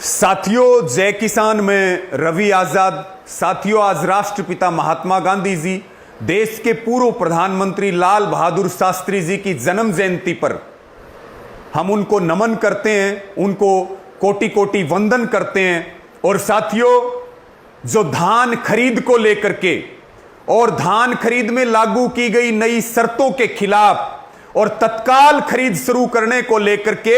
साथियों, जय किसान में रवि आजाद। साथियों, आज राष्ट्रपिता महात्मा गांधी जी, देश के पूर्व प्रधानमंत्री लाल बहादुर शास्त्री जी की जन्म जयंती पर हम उनको नमन करते हैं, उनको कोटि कोटि वंदन करते हैं। और साथियों, जो धान खरीद को लेकर के और धान खरीद में लागू की गई नई शर्तों के खिलाफ और तत्काल खरीद शुरू करने को लेकर के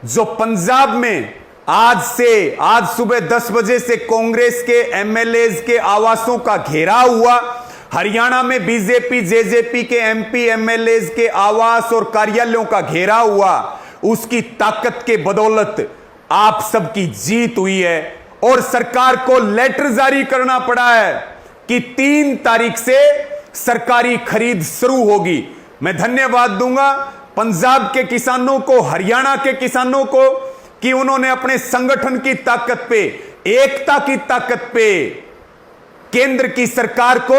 जो पंजाब में आज सुबह 10 बजे से कांग्रेस के एमएलएज के आवासों का घेराव हुआ, हरियाणा में बीजेपी जेजेपी के एमपी एमएलएज के आवास और कार्यालयों का घेराव हुआ, उसकी ताकत के बदौलत आप सबकी जीत हुई है और सरकार को लेटर जारी करना पड़ा है कि 3 तारीख से सरकारी खरीद शुरू होगी। मैं धन्यवाद दूंगा पंजाब के किसानों को, हरियाणा के किसानों को कि उन्होंने अपने संगठन की ताकत पे, एकता की ताकत पे केंद्र की सरकार को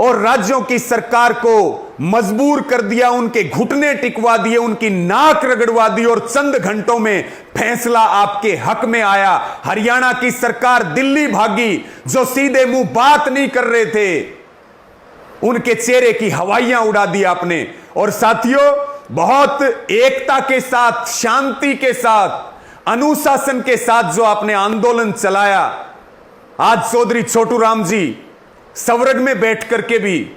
और राज्यों की सरकार को मजबूर कर दिया, उनके घुटने टिकवा दिए, उनकी नाक रगड़वा दी और चंद घंटों में फैसला आपके हक में आया। हरियाणा की सरकार दिल्ली भागी, जो सीधे मुंह बात नहीं कर रहे थे, उनके चेहरे की हवाइयां उड़ा दी आपने। और साथियों, बहुत एकता के साथ, शांति के साथ, अनुशासन के साथ जो आपने आंदोलन चलाया, आज चौधरी छोटू राम जी स्वर्ग में बैठ करके भी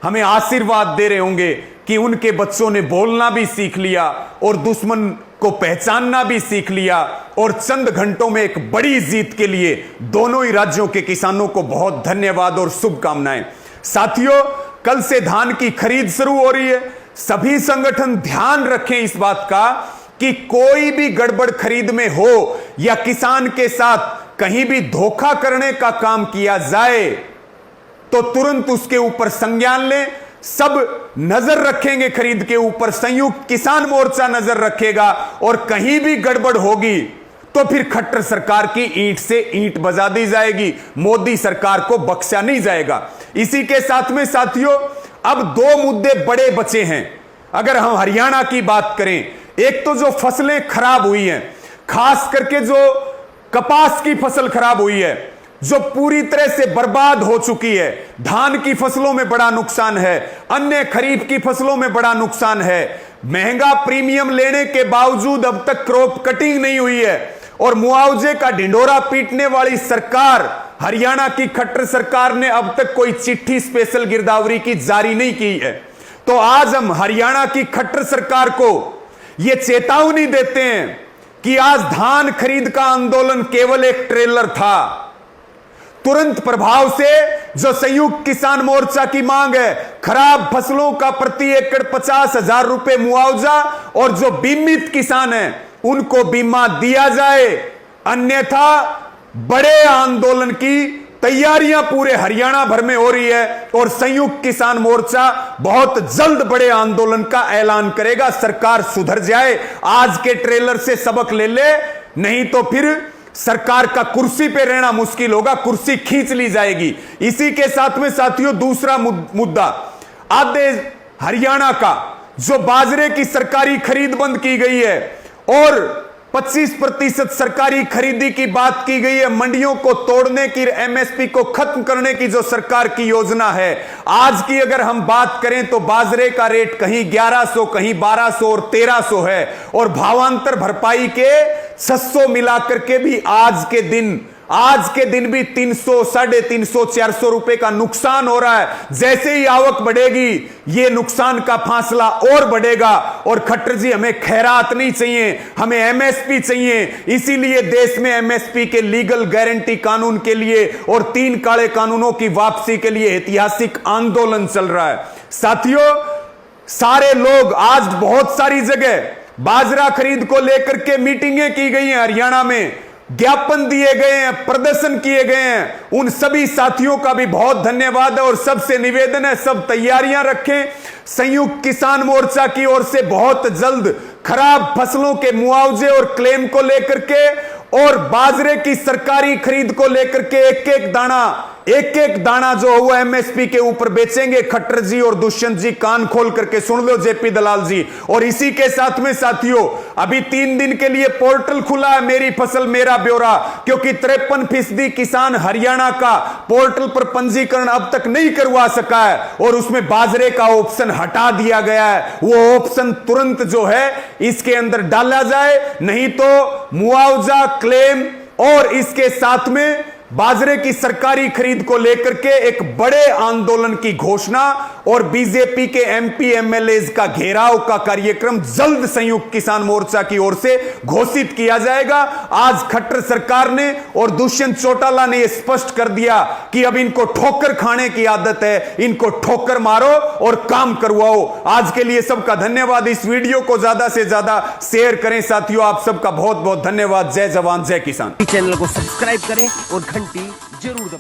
हमें आशीर्वाद दे रहे होंगे कि उनके बच्चों ने बोलना भी सीख लिया और दुश्मन को पहचानना भी सीख लिया और चंद घंटों में एक बड़ी जीत के लिए दोनों ही राज्यों के किसानों को बहुत धन्यवाद और शुभकामनाएं। साथियों, कल से धान की खरीद शुरू हो रही है। सभी संगठन ध्यान रखें इस बात का कि कोई भी गड़बड़ खरीद में हो या किसान के साथ कहीं भी धोखा करने का काम किया जाए तो तुरंत उसके ऊपर संज्ञान लें। सब नजर रखेंगे खरीद के ऊपर, संयुक्त किसान मोर्चा नजर रखेगा और कहीं भी गड़बड़ होगी तो फिर खट्टर सरकार की ईंट से ईंट बजा दी जाएगी, मोदी सरकार को बख्शा नहीं जाएगा। इसी के साथ में साथियों, अब 2 मुद्दे बड़े बचे हैं। अगर हम हरियाणा की बात करें, एक तो जो फसलें खराब हुई हैं, खास करके जो कपास की फसल खराब हुई है, जो पूरी तरह से बर्बाद हो चुकी है। धान की फसलों में बड़ा नुकसान है, अन्य खरीफ की फसलों में बड़ा नुकसान है। महंगा प्रीमियम लेने के बावजूद अब तक क्रॉप कटिंग नहीं हुई है और मुआवजे का ढिंडोरा पीटने वाली सरकार हरियाणा की खट्टर सरकार ने अब तक कोई चिट्ठी स्पेशल गिरदावरी की जारी नहीं की है। तो आज हम हरियाणा की खट्टर सरकार को यह चेतावनी देते हैं कि आज धान खरीद का आंदोलन केवल एक ट्रेलर था। तुरंत प्रभाव से जो संयुक्त किसान मोर्चा की मांग है, खराब फसलों का प्रति एकड़ 50,000 रुपए मुआवजा और जो बीमित किसान हैं उनको बीमा दिया जाए, अन्यथा बड़े आंदोलन की तैयारियां पूरे हरियाणा भर में हो रही है और संयुक्त किसान मोर्चा बहुत जल्द बड़े आंदोलन का ऐलान करेगा। सरकार सुधर जाए, आज के ट्रेलर से सबक ले ले, नहीं तो फिर सरकार का कुर्सी पे रहना मुश्किल होगा, कुर्सी खींच ली जाएगी। इसी के साथ में साथियों, दूसरा मुद्दा, आधे हरियाणा का जो बाजरे की सरकारी खरीद बंद की गई है और 25% सरकारी खरीदी की बात की गई है, मंडियों को तोड़ने की, एमएसपी को खत्म करने की जो सरकार की योजना है। आज की अगर हम बात करें तो बाजरे का रेट कहीं 1100, कहीं 1200 और 1300 है और भावांतर भरपाई के 600 मिलाकर के भी आज के दिन भी 300, 350, 400 रुपए का नुकसान हो रहा है। जैसे ही आवक बढ़ेगी ये नुकसान का फासला और बढ़ेगा। और खट्टर जी, हमें खैरात नहीं चाहिए, हमें एमएसपी चाहिए। इसीलिए देश में एमएसपी के लीगल गारंटी कानून के लिए और 3 काले कानूनों की वापसी के लिए ऐतिहासिक आंदोलन चल रहा है। साथियों, सारे लोग, आज बहुत सारी जगह बाजरा खरीद को लेकर के मीटिंगें की गई हैं, हरियाणा में ज्ञापन दिए गए हैं, प्रदर्शन किए गए हैं। उन सभी साथियों का भी बहुत धन्यवाद है और सबसे निवेदन है, सब तैयारियां रखें। संयुक्त किसान मोर्चा की ओर से बहुत जल्द खराब फसलों के मुआवजे और क्लेम को लेकर के और बाजरे की सरकारी खरीद को लेकर के एक एक दाना एक एक दाना जो है वो एमएसपी के ऊपर बेचेंगे। खट्टर जी और दुष्यंत जी कान खोल करके सुन लो, जेपी दलाल जी। और इसी के साथ में साथियों, अभी 3 दिन के लिए पोर्टल खुला है मेरी फसल मेरा ब्यौरा, क्योंकि 53% किसान हरियाणा का पोर्टल पर पंजीकरण अब तक नहीं करवा सका है और उसमें बाजरे का ऑप्शन हटा दिया गया है। वो ऑप्शन तुरंत जो है इसके अंदर डाला जाए, नहीं तो मुआवजा क्लेम और इसके साथ में बाजरे की सरकारी खरीद को लेकर के एक बड़े आंदोलन की घोषणा और बीजेपी के एमपी एमएलएज का घेराव का कार्यक्रम जल्द संयुक्त किसान मोर्चा की ओर से घोषित किया जाएगा। आज खट्टर सरकार ने और दुष्यंत चौटाला ने यह स्पष्ट कर दिया कि अब इनको ठोकर खाने की आदत है, इनको ठोकर मारो और काम करवाओ। आज के लिए सबका धन्यवाद। इस वीडियो को ज्यादा से ज्यादा शेयर करें साथियों। आप सबका बहुत बहुत धन्यवाद। जय जवान जय किसान। चैनल को सब्सक्राइब करें और घंटी जरूर दबाएं।